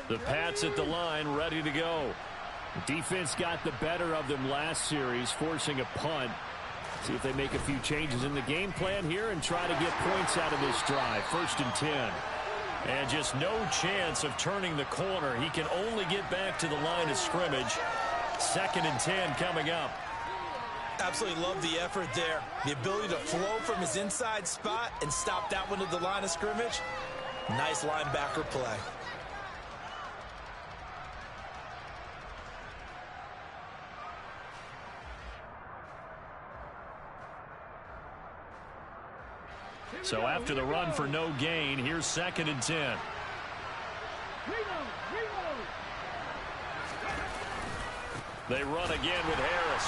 The Pats at the line, ready to go. Defense got the better of them last series, forcing a punt. See if they make a few changes in the game plan here and try to get points out of this drive. 1st and 10. And just no chance of turning the corner. He can only get back to the line of scrimmage. 2nd and 10 coming up. Absolutely love the effort there. The ability to flow from his inside spot and stop that one at the line of scrimmage. Nice linebacker play. So after the run for no gain, here's 2nd and 10. They run again with Harris.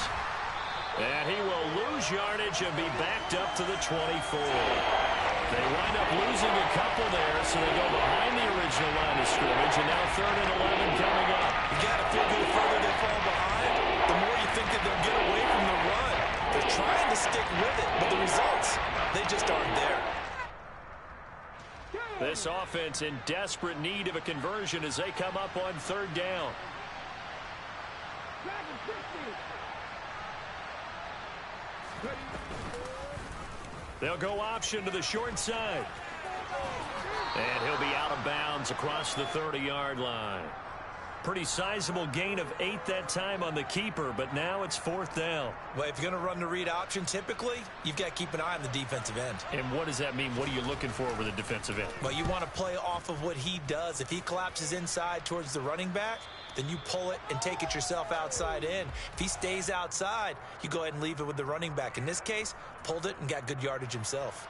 And he will lose yardage and be backed up to the 24. They wind up losing a couple there, so they go behind the original line of scrimmage, and now 3rd and 11 coming up. You got to feel the further they fall behind, the more you think that they'll get away from the run. They're trying to stick with it, but the results, they just aren't there. This offense in desperate need of a conversion as they come up on 3rd down. They'll go option to the short side. And he'll be out of bounds across the 30-yard line. Pretty sizable gain of 8 that time on the keeper, but now it's 4th down. Well, if you're going to run the read option, typically, you've got to keep an eye on the defensive end. And what does that mean? What are you looking for with the defensive end? Well, you want to play off of what he does. If he collapses inside towards the running back, then you pull it and take it yourself outside in. If he stays outside, you go ahead and leave it with the running back. In this case, pulled it and got good yardage himself.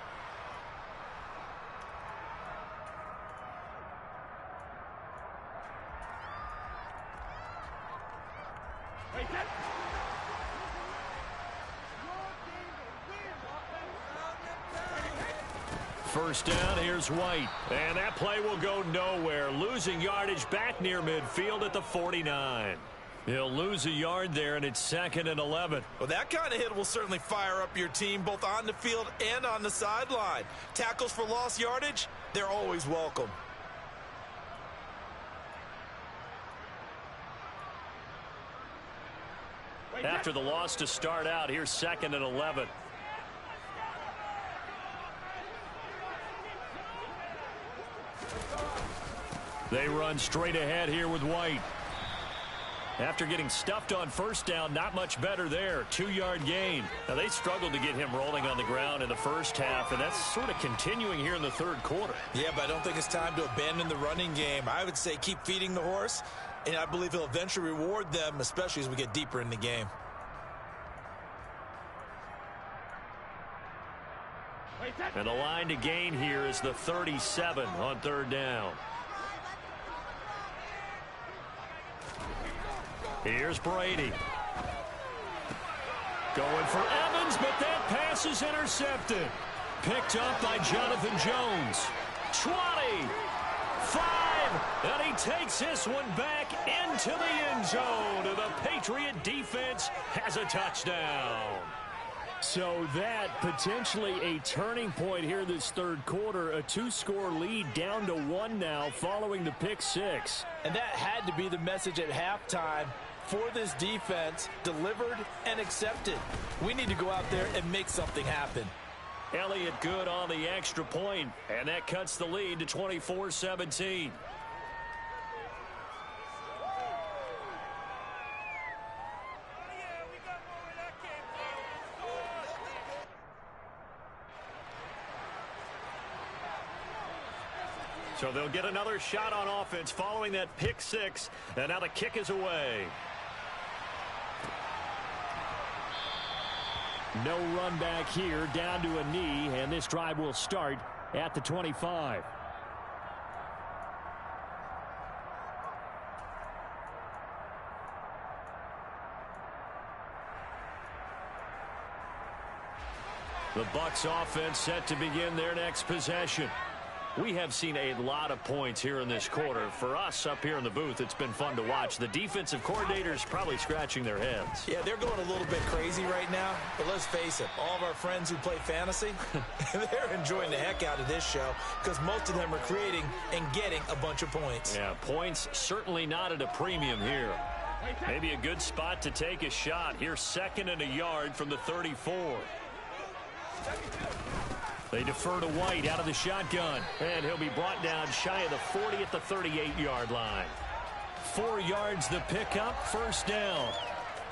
First down, here's White. And that play will go nowhere. Losing yardage back near midfield at the 49. He'll lose a yard there, and it's 2nd and 11. Well, that kind of hit will certainly fire up your team, both on the field and on the sideline. Tackles for lost yardage, they're always welcome. After the loss to start out, here's 2nd and 11. They run straight ahead here with White. After getting stuffed on 1st down, not much better there. 2-yard gain. Now, they struggled to get him rolling on the ground in the first half, and that's sort of continuing here in the 3rd quarter. Yeah, but I don't think it's time to abandon the running game. I would say keep feeding the horse, and I believe he'll eventually reward them, especially as we get deeper in the game. And the line to gain here is the 37 on third down. Here's Brady. Going for Evans, but that pass is intercepted. Picked up by Jonathan Jones. 20, 5, and he takes this one back into the end zone. And the Patriot defense has a touchdown. So that potentially a turning point here this third quarter. A 2-score lead down to 1 now following the pick six. And that had to be the message at halftime for this defense, delivered and accepted. We need to go out there and make something happen. Elliott good on the extra point, and that cuts the lead to 24-17. So they'll get another shot on offense following that pick six, and now the kick is away. No run back here, down to a knee, and this drive will start at the 25. The Bucs offense set to begin their next possession. We have seen a lot of points here in this quarter. For us up here in the booth, it's been fun to watch. The defensive coordinators probably scratching their heads. Yeah, they're going a little bit crazy right now. But let's face it, all of our friends who play fantasy, they're enjoying the heck out of this show because most of them are creating and getting a bunch of points. Yeah, points certainly not at a premium here. Maybe a good spot to take a shot. Here's 2nd and a yard from the 34. They defer to White out of the shotgun, and he'll be brought down shy of the 40 at the 38-yard line. 4 yards the pickup, first down.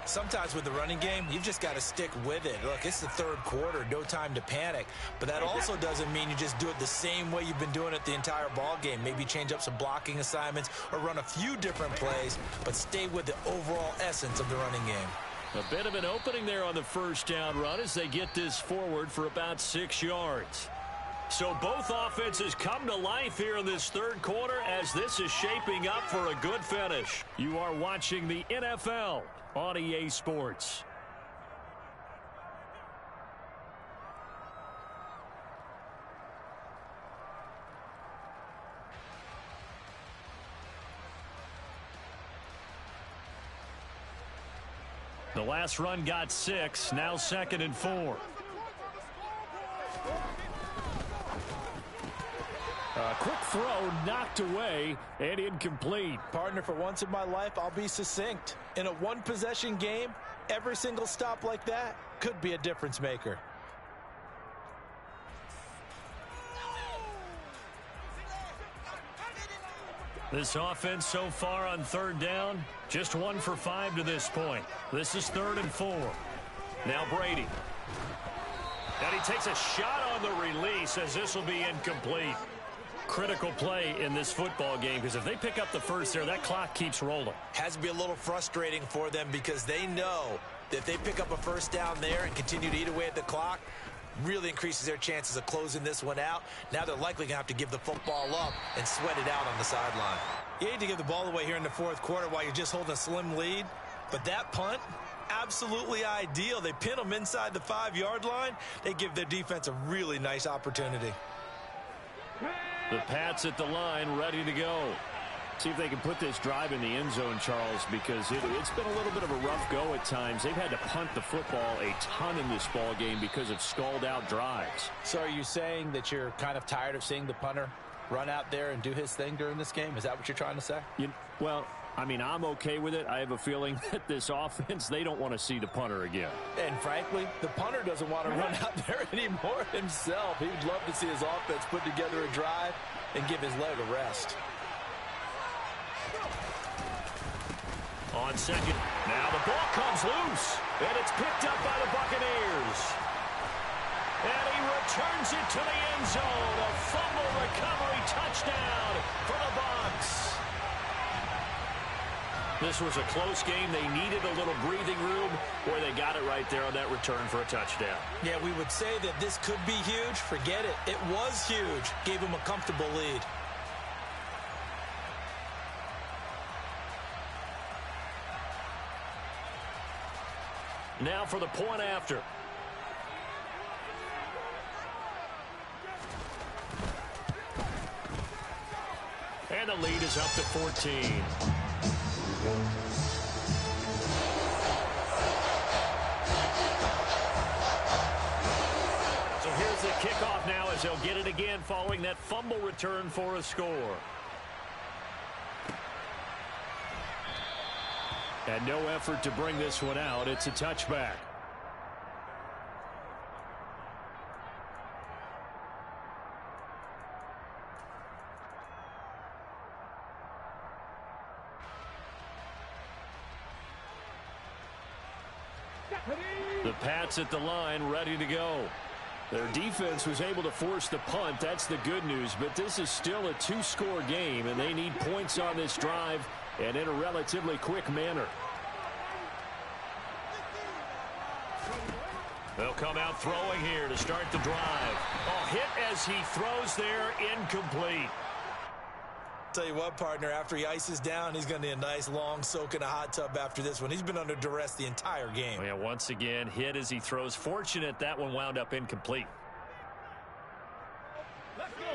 Sometimes with the running game, you've just got to stick with it. Look, it's the third quarter, no time to panic. But that also doesn't mean you just do it the same way you've been doing it the entire ball game. Maybe change up some blocking assignments or run a few different plays, but stay with the overall essence of the running game. A bit of an opening there on the first down run as they get this forward for about 6 yards. So both offenses come to life here in this third quarter as this is shaping up for a good finish. You are watching the NFL on EA Sports. The last run got 6, now 2nd and 4. A quick throw knocked away and incomplete. Partner, for once in my life, I'll be succinct. In a one-possession game, every single stop like that could be a difference maker. This offense so far on third down, just 1 for 5 to this point. This is 3rd and 4. Now Brady. And he takes a shot on the release as this will be incomplete. Critical play in this football game because if they pick up the first there, that clock keeps rolling. Has to be a little frustrating for them because they know that if they pick up a first down there and continue to eat away at the clock, really increases their chances of closing this one out. Now they're likely going to have to give the football up and sweat it out on the sideline. You hate to give the ball away here in the fourth quarter while you're just holding a slim lead, but that punt, absolutely ideal. They pin them inside the 5-yard line. They give their defense a really nice opportunity. The Pats at the line, ready to go. See if they can put this drive in the end zone, Charles, because it's been a little bit of a rough go at times. They've had to punt the football a ton in this ball game because of stalled-out drives. So are you saying that you're kind of tired of seeing the punter run out there and do his thing during this game? Is that what you're trying to say? Well, I mean, I'm okay with it. I have a feeling that this offense, they don't want to see the punter again. And frankly, the punter doesn't want to run out there anymore himself. He would love to see his offense put together a drive and give his leg a rest. On second, now the ball comes loose, and it's picked up by the Buccaneers. And he returns it to the end zone. A fumble recovery touchdown for the Bucs. This was a close game. They needed a little breathing room, where they got it right there on that return for a touchdown. Yeah, we would say that this could be huge. Forget it. It was huge. Gave them a comfortable lead. Now for the point after. And the lead is up to 14. So here's the kickoff now as they'll get it again following that fumble return for a score. And no effort to bring this one out. It's a touchback. The Pats at the line, ready to go. Their defense was able to force the punt. That's the good news. But this is still a two-score game, and they need points on this drive and in a relatively quick manner. They'll come out throwing here to start the drive. Oh, hit as he throws there, incomplete. Tell you what, partner, after he ices down, he's going to need a nice long soak in a hot tub after this one. He's been under duress the entire game. Oh, yeah, once again, hit as he throws. Fortunate that one wound up incomplete.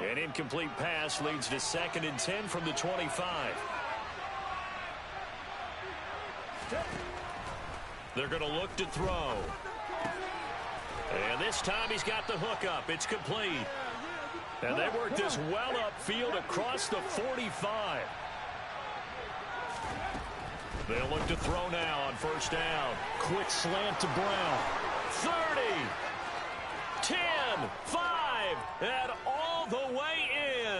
An incomplete pass leads to 2nd and 10 from the 25. They're going to look to throw. And this time he's got the hook up. It's complete. And they work this well upfield across the 45. They'll look to throw now on first down. Quick slant to Brown. 30, 10, 5, and all the way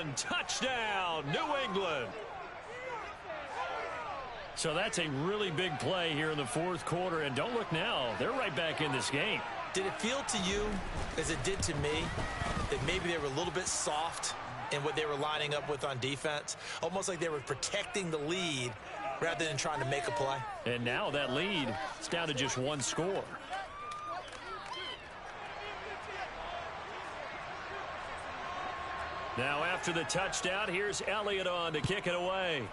in. Touchdown, New England. So that's a really big play here in the fourth quarter. And don't look now, they're right back in this game. Did it feel to you, as it did to me, that maybe they were a little bit soft in what they were lining up with on defense? Almost like they were protecting the lead rather than trying to make a play. And now that lead is down to just one score. Now after the touchdown, here's Elliott on to kick it away.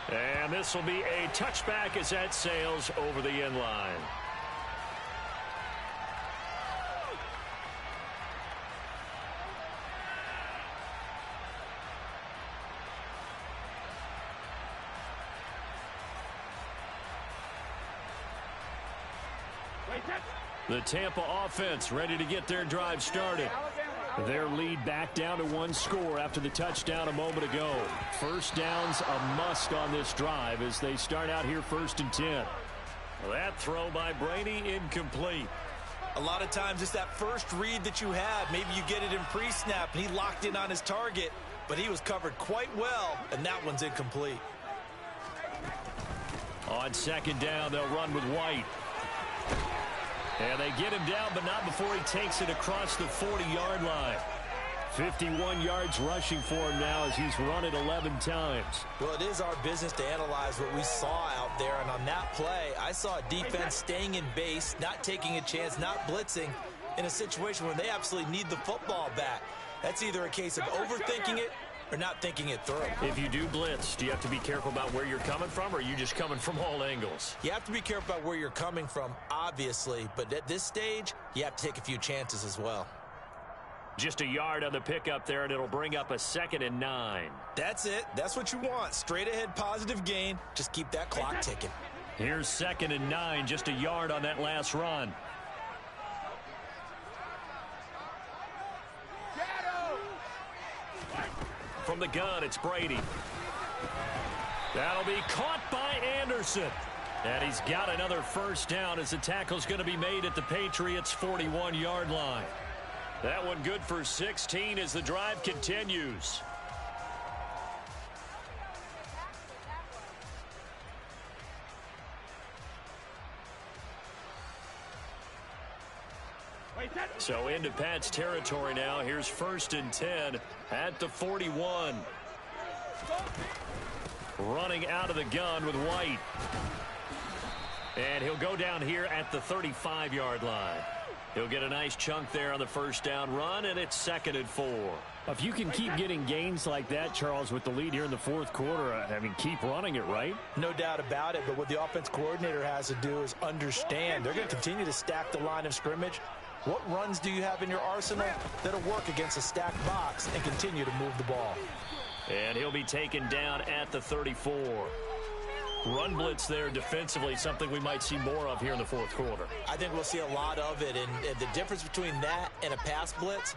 And this will be a touchback as that sails over the end line. The Tampa offense ready to get their drive started. Their lead back down to one score after the touchdown a moment ago. First down's a must on this drive as they start out here 1st and 10. Well, that throw by Brady incomplete. A lot of times it's that first read that you had. Maybe you get it in pre-snap and he locked in on his target, but he was covered quite well, and that one's incomplete. On 2nd down, they'll run with White. And they get him down, but not before he takes it across the 40-yard line. 51 yards rushing for him now as he's run it 11 times. Well, it is our business to analyze what we saw out there, and on that play, I saw a defense staying in base, not taking a chance, not blitzing, in a situation where they absolutely need the football back. That's either a case of overthinking it or not thinking it through. If you do blitz, do you have to be careful about where you're coming from, or are you just coming from all angles? You have to be careful about where you're coming from, obviously, but at this stage, you have to take a few chances as well. Just a yard on the pickup there, and it'll bring up a 2nd and 9. That's it. That's what you want. Straight ahead positive gain. Just keep that clock ticking. Here's 2nd and 9, just a yard on that last run. From the gun, it's Brady. That'll be caught by Anderson. And he's got another first down as the tackle's going to be made at the Patriots' 41-yard line. That one good for 16 as the drive continues. So into Pat's territory now. Here's 1st and 10 at the 41. Running out of the gun with White. And he'll go down here at the 35-yard line. He'll get a nice chunk there on the first down run, and it's 2nd and 4. If you can keep getting gains like that, Charles, with the lead here in the fourth quarter, I mean, keep running it, right? No doubt about it, but what the offense coordinator has to do is understand they're going to continue to stack the line of scrimmage. What runs do you have in your arsenal that'll work against a stacked box and continue to move the ball? And he'll be taken down at the 34. Run blitz there defensively, something we might see more of here in the fourth quarter. I think we'll see a lot of it, and the difference between that and a pass blitz,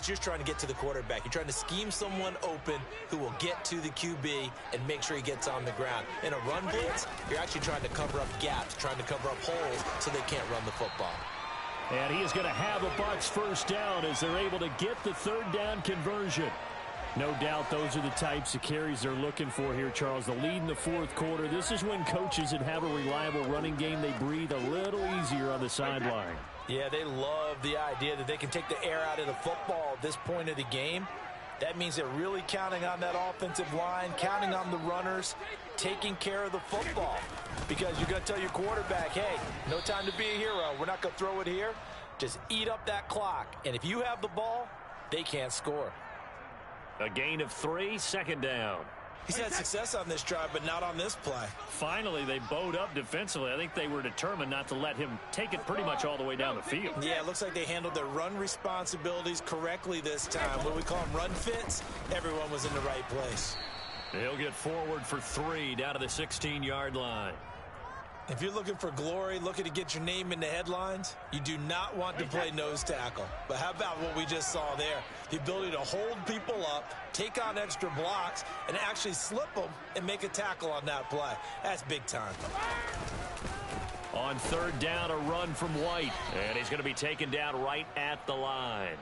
you're trying to get to the quarterback. You're trying to scheme someone open who will get to the QB and make sure he gets on the ground. In a run blitz, you're actually trying to cover up gaps, trying to cover up holes so they can't run the football. And he is going to have a Bucs first down as they're able to get the third down conversion. No doubt those are the types of carries they're looking for here, Charles. The lead in the fourth quarter. This is when coaches that have a reliable running game, they breathe a little easier on the sideline. Yeah, they love the idea that they can take the air out of the football at this point of the game. That means they're really counting on that offensive line, counting on the runners, taking care of the football. Because you're going to tell your quarterback, hey, no time to be a hero. We're not going to throw it here. Just eat up that clock. And if you have the ball, they can't score. A gain of 3, 2nd down. He's had success on this drive, but not on this play. Finally, they bowed up defensively. I think they were determined not to let him take it pretty much all the way down the field. Yeah, it looks like they handled their run responsibilities correctly this time. What we call them run fits, everyone was in the right place. He'll get forward for 3 down to the 16-yard line. If you're looking for glory, looking to get your name in the headlines, you do not want to play nose tackle. But how about what we just saw there? The ability to hold people up, take on extra blocks, and actually slip them and make a tackle on that play. That's big time. On 3rd down, a run from White. And he's going to be taken down right at the line.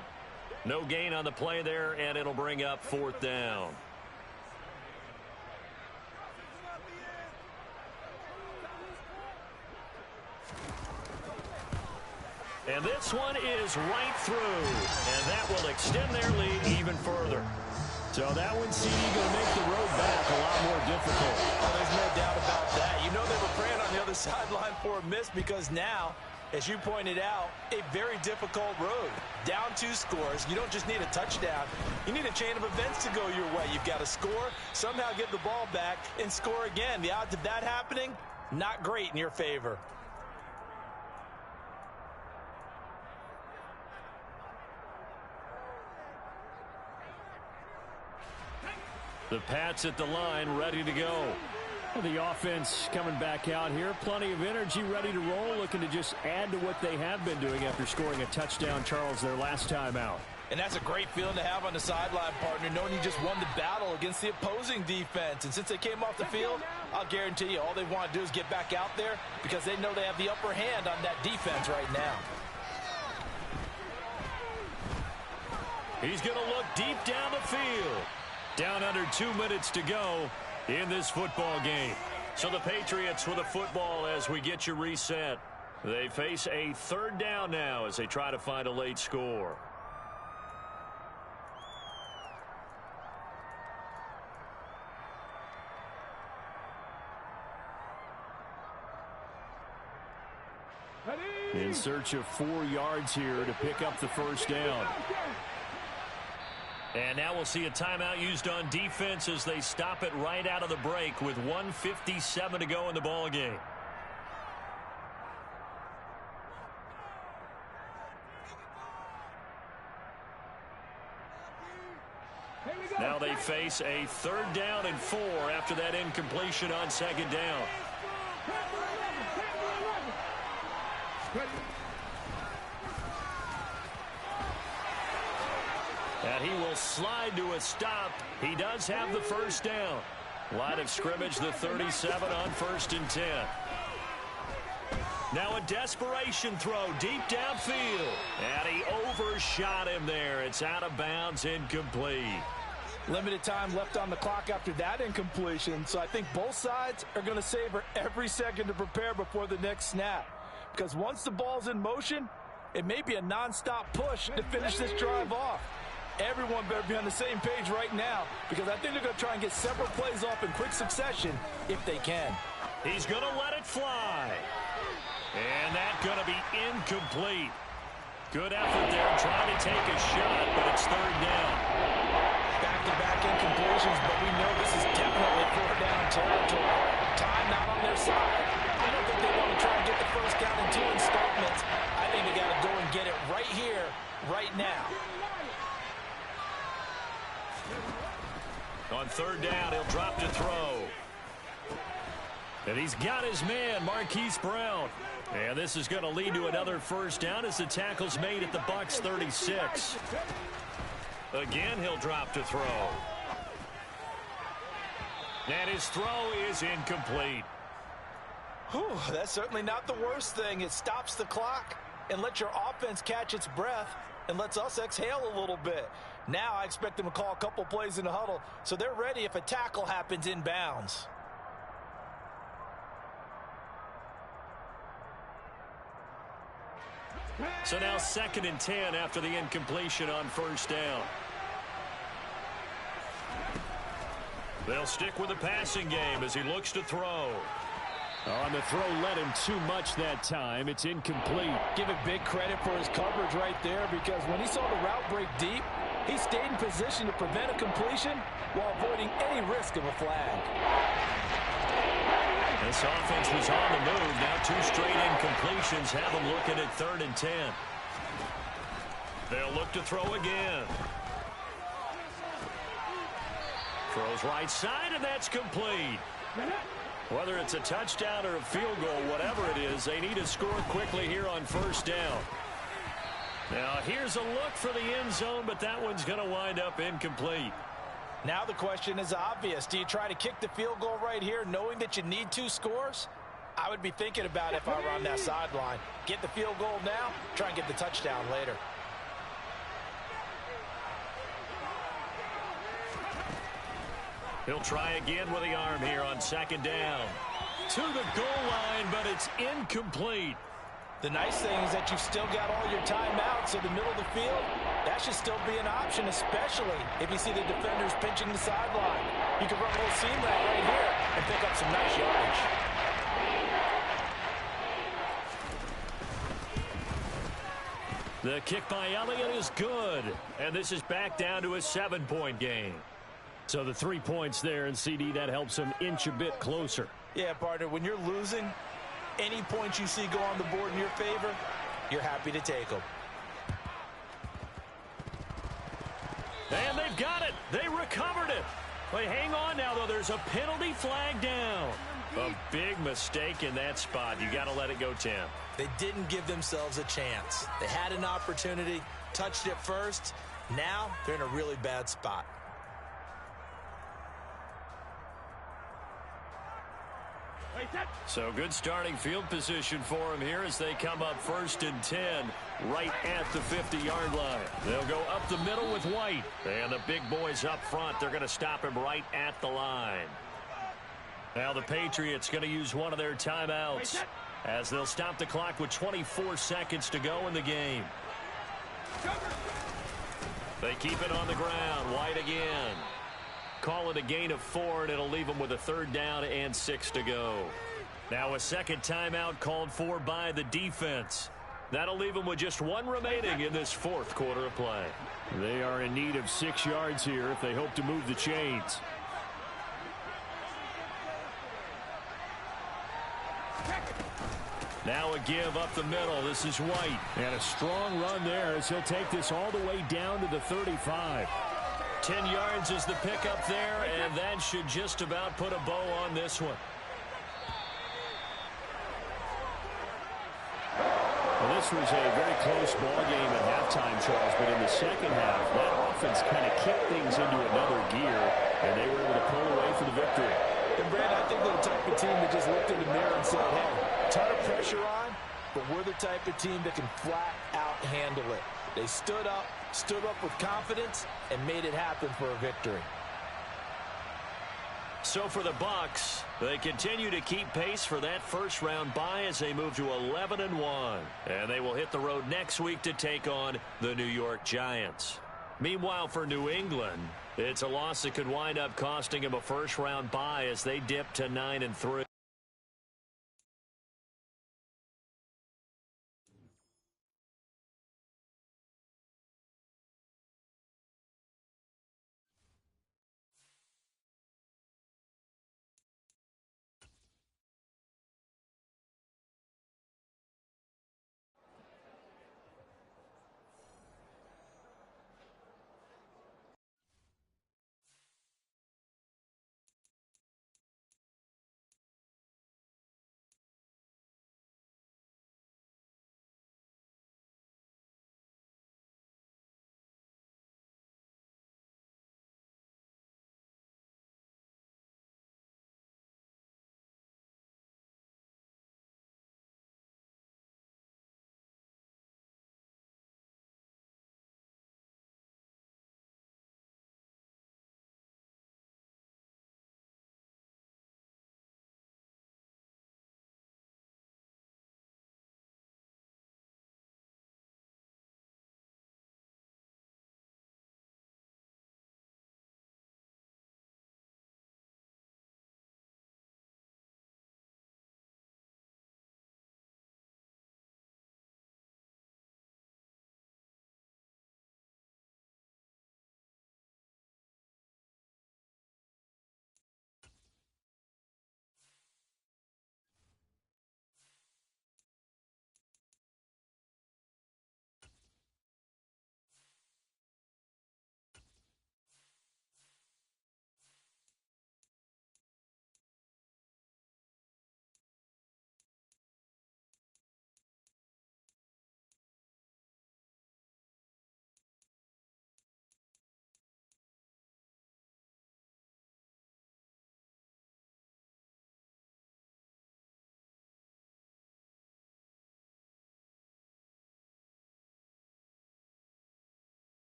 No gain on the play there, and it'll bring up 4th down. And this one is right through, and that will extend their lead even further. So that one, CD, going to make the road back a lot more difficult. Oh, there's no doubt about that. You know they were praying on the other sideline for a miss because now, as you pointed out, a very difficult road. Down 2 scores. You don't just need a touchdown. You need a chain of events to go your way. You've got to score, somehow get the ball back, and score again. The odds of that happening, not great in your favor. The Pats at the line, ready to go. The offense coming back out here. Plenty of energy, ready to roll, looking to just add to what they have been doing after scoring a touchdown, Charles, their last time out. And that's a great feeling to have on the sideline, partner, knowing you just won the battle against the opposing defense. And since they came off the field, I'll guarantee you all they want to do is get back out there because they know they have the upper hand on that defense right now. He's going to look deep down the field. Down under 2 minutes to go in this football game. So the Patriots with a football as we get you reset. They face a 3rd down now as they try to find a late score. In search of 4 yards here to pick up the first down. And now we'll see a timeout used on defense as they stop it right out of the break with 1:57 to go in the ball game. Now they face a 3rd down and 4 after that incompletion on 2nd down. And he will slide to a stop. He does have the first down. Line of scrimmage, the 37 on 1st and 10. Now a desperation throw deep downfield. And he overshot him there. It's out of bounds, incomplete. Limited time left on the clock after that incompletion. So I think both sides are going to savor every second to prepare before the next snap. Because once the ball's in motion, it may be a nonstop push to finish this drive off. Everyone better be on the same page right now because I think they're going to try and get several plays off in quick succession if they can. He's going to let it fly. And that's going to be incomplete. Good effort there trying to take a shot, but it's third down. Back-to-back incompletions, but we know this is definitely fourth down territory. Time not on their side. I don't think they want to try and get the first down in 2 installments. I think they got to go and get it right here, right now. On third down, he'll drop to throw. And he's got his man, Marquise Brown. And this is going to lead to another first down as the tackle's made at the Bucs 36. Again, he'll drop to throw. And his throw is incomplete. Whew, that's certainly not the worst thing. It stops the clock and lets your offense catch its breath and lets us exhale a little bit. Now I expect them to call a couple plays in the huddle so they're ready if a tackle happens inbounds. So now 2nd and 10 after the incompletion on first down. They'll stick with the passing game as he looks to throw. On the throw, led him too much that time. It's incomplete. Give it big credit for his coverage right there because when he saw the route break deep, he stayed in position to prevent a completion while avoiding any risk of a flag. This offense was on the move. Now 2 straight incompletions have them looking at 3rd and 10. They'll look to throw again. Throws right side, and that's complete. Whether it's a touchdown or a field goal, whatever it is, they need to score quickly here on first down. Now, here's a look for the end zone, but that one's going to wind up incomplete. Now the question is obvious. Do you try to kick the field goal right here knowing that you need 2 scores? I would be thinking about it if I were on that sideline. Get the field goal now, try and get the touchdown later. He'll try again with the arm here on 2nd down. To the goal line, but it's incomplete. The nice thing is that you've still got all your timeouts in the middle of the field. That should still be an option, especially if you see the defenders pinching the sideline. You can run a little seam route right here and pick up some nice yardage. The kick by Elliott is good. And this is back down to a 7-point game. So the 3 points there, and CD, that helps him inch a bit closer. Yeah, partner, when you're losing, any points you see go on the board in your favor, you're happy to take them. And they've got it. They recovered it. But hang on now, though. There's a penalty flag down. A big mistake in that spot. You got to let it go, Tim. They didn't give themselves a chance. They had an opportunity, touched it first. Now they're in a really bad spot. So good starting field position for him here as they come up 1st and 10 right at the 50-yard line. They'll go up the middle with White. And the big boys up front, they're going to stop him right at the line. Now the Patriots going to use one of their timeouts as they'll stop the clock with 24 seconds to go in the game. They keep it on the ground. White again. Call it a gain of 4, and it'll leave them with a 3rd down and 6 to go. Now a second timeout called for by the defense. That'll leave them with just 1 remaining in this 4th quarter of play. They are in need of 6 yards here if they hope to move the chains. Now a give up the middle. This is White. And a strong run there as he'll take this all the way down to the 35. 10 yards is the pickup there, and that should just about put a bow on this one. Well, this was a very close ball game at halftime, Charles, but in the second half, that offense kind of kicked things into another gear, and they were able to pull away for the victory. And, Brad, I think they're the type of team that just looked in the mirror and said, hey, ton of pressure on, but we're the type of team that can flat out handle it. They stood up with confidence, and made it happen for a victory. So for the Bucs, they continue to keep pace for that first-round bye as they move to 11-1. And they will hit the road next week to take on the New York Giants. Meanwhile, for New England, it's a loss that could wind up costing him a first-round bye as they dip to 9-3.